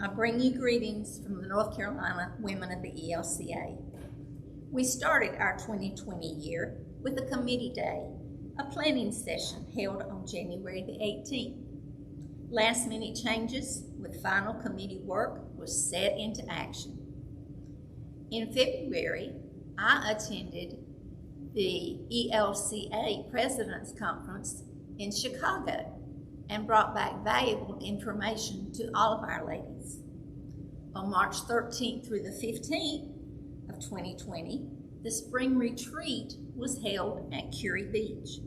I bring you greetings from the North Carolina women of the ELCA. We started our 2020 year with a committee day, a planning session held on January the 18th. Last minute changes with final committee work was set into action. In February, I attended the ELCA President's Conference in Chicago and brought back valuable information to all of our ladies. On March 13th through the 15th of 2020, the spring retreat was held at Curie Beach.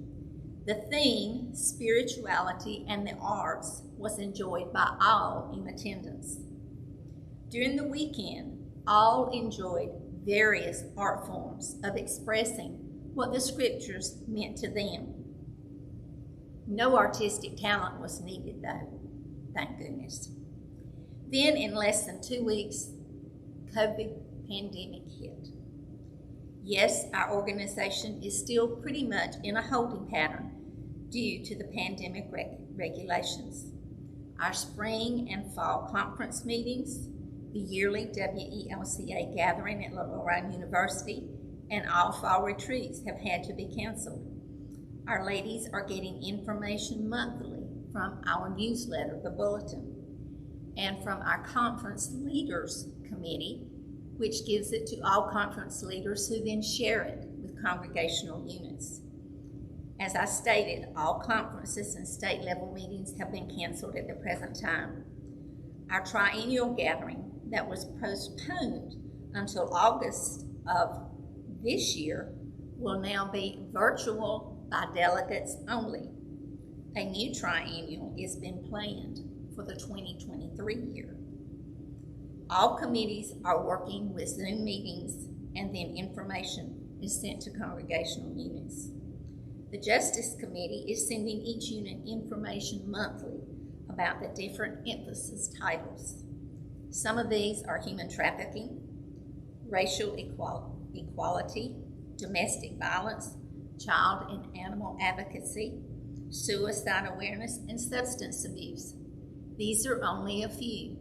The theme, spirituality and the arts, was enjoyed by all in attendance. During the weekend, all enjoyed various art forms of expressing what the scriptures meant to them. No artistic talent was needed though, thank goodness. Then in less than 2 weeks, COVID pandemic hit. Yes, our organization is still pretty much in a holding pattern due to the pandemic regulations. Our spring and fall conference meetings, the yearly WELCA gathering at Lenore University, and all fall retreats have had to be canceled. Our ladies are getting information monthly from our newsletter, the Bulletin, and from our Conference Leaders Committee, which gives it to all conference leaders who then share it with congregational units. As I stated, all conferences and state level meetings have been canceled at the present time. Our triennial gathering that was postponed until August of this year will now be virtual by delegates only. A new triennial has been planned for the 2023 year. All committees are working with Zoom meetings, and then information is sent to congregational units. The Justice Committee is sending each unit information monthly about the different emphasis titles. Some of these are human trafficking, racial equality, domestic violence, child and animal advocacy, suicide awareness, and substance abuse. These are only a few.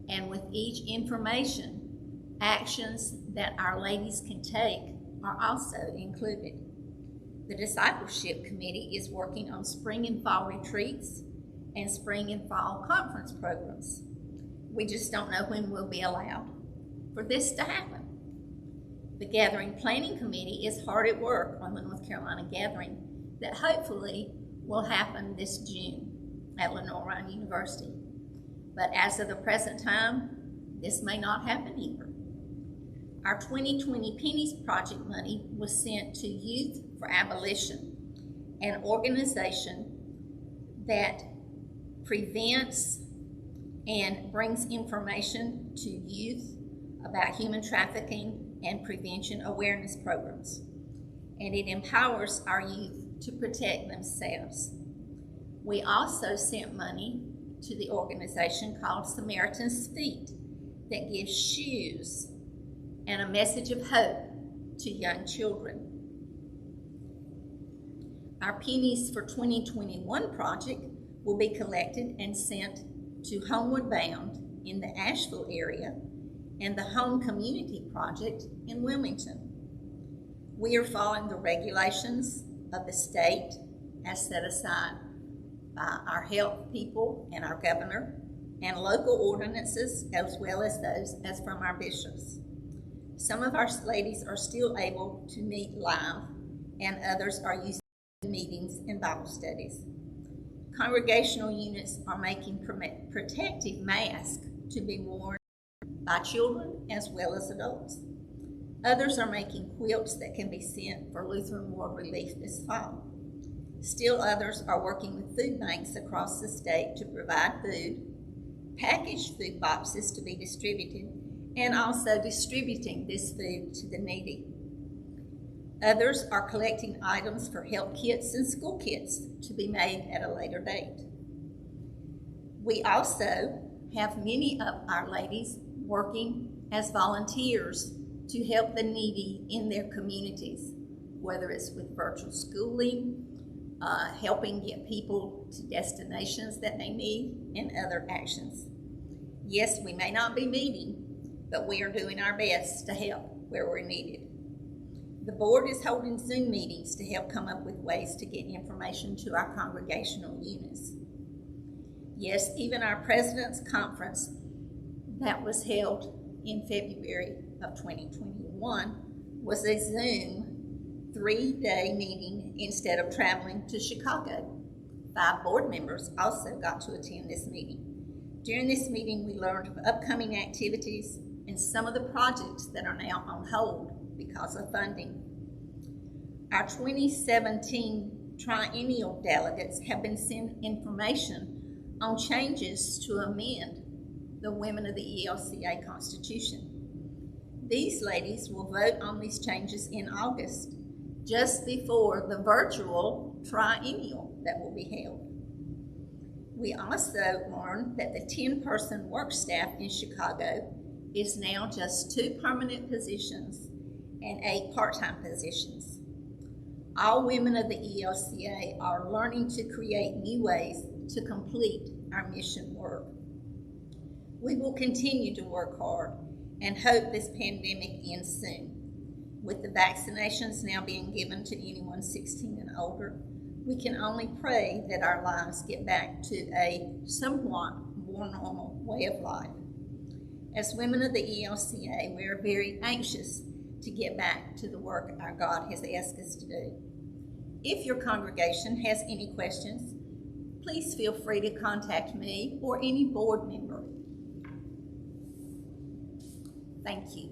And with each information, actions that our ladies can take are also included. The Discipleship Committee is working on spring and fall retreats and spring and fall conference programs. We just don't know when we'll be allowed for this to happen. The Gathering Planning Committee is hard at work on the North Carolina Gathering that hopefully will happen this June at Lenore University. But as of the present time, this may not happen either. Our 2020 Pennies Project money was sent to Youth for Abolition, an organization that prevents and brings information to youth about human trafficking and prevention awareness programs. And it empowers our youth to protect themselves. We also sent money to the organization called Samaritan's Feet that gives shoes and a message of hope to young children. Our pennies for 2021 project will be collected and sent to Homeward Bound in the Asheville area and the Home Community Project in Wilmington. We are following the regulations of the state as set aside by our health people and our governor, and local ordinances as well as those as from our bishops. Some of our ladies are still able to meet live, and others are using meetings and Bible studies. Congregational units are making protective masks to be worn by children as well as adults. Others are making quilts that can be sent for Lutheran World Relief this fall. Still others are working with food banks across the state to provide food, packaged food boxes to be distributed, and also distributing this food to the needy. Others are collecting items for help kits and school kits to be made at a later date. We also have many of our ladies working as volunteers to help the needy in their communities, whether it's with virtual schooling, helping get people to destinations that they need, and other actions. Yes, we may not be meeting, but we are doing our best to help where we're needed. The board is holding Zoom meetings to help come up with ways to get information to our congregational units. Yes, even our President's Conference that was held in February of 2021 was a Zoom 3-day meeting instead of traveling to Chicago. 5 board members also got to attend this meeting. During this meeting, we learned of upcoming activities and some of the projects that are now on hold because of funding. Our 2017 triennial delegates have been sent information on changes to amend the Women of the ELCA Constitution. These ladies will vote on these changes in August, just before the virtual triennial that will be held. We also learned that the 10-person work staff in Chicago is now just 2 permanent positions and 8 part-time positions. All women of the ELCA are learning to create new ways to complete our mission work. We will continue to work hard and hope this pandemic ends soon. With the vaccinations now being given to anyone 16 and older, we can only pray that our lives get back to a somewhat more normal way of life. As women of the ELCA, we are very anxious to get back to the work our God has asked us to do. If your congregation has any questions, please feel free to contact me or any board member. Thank you.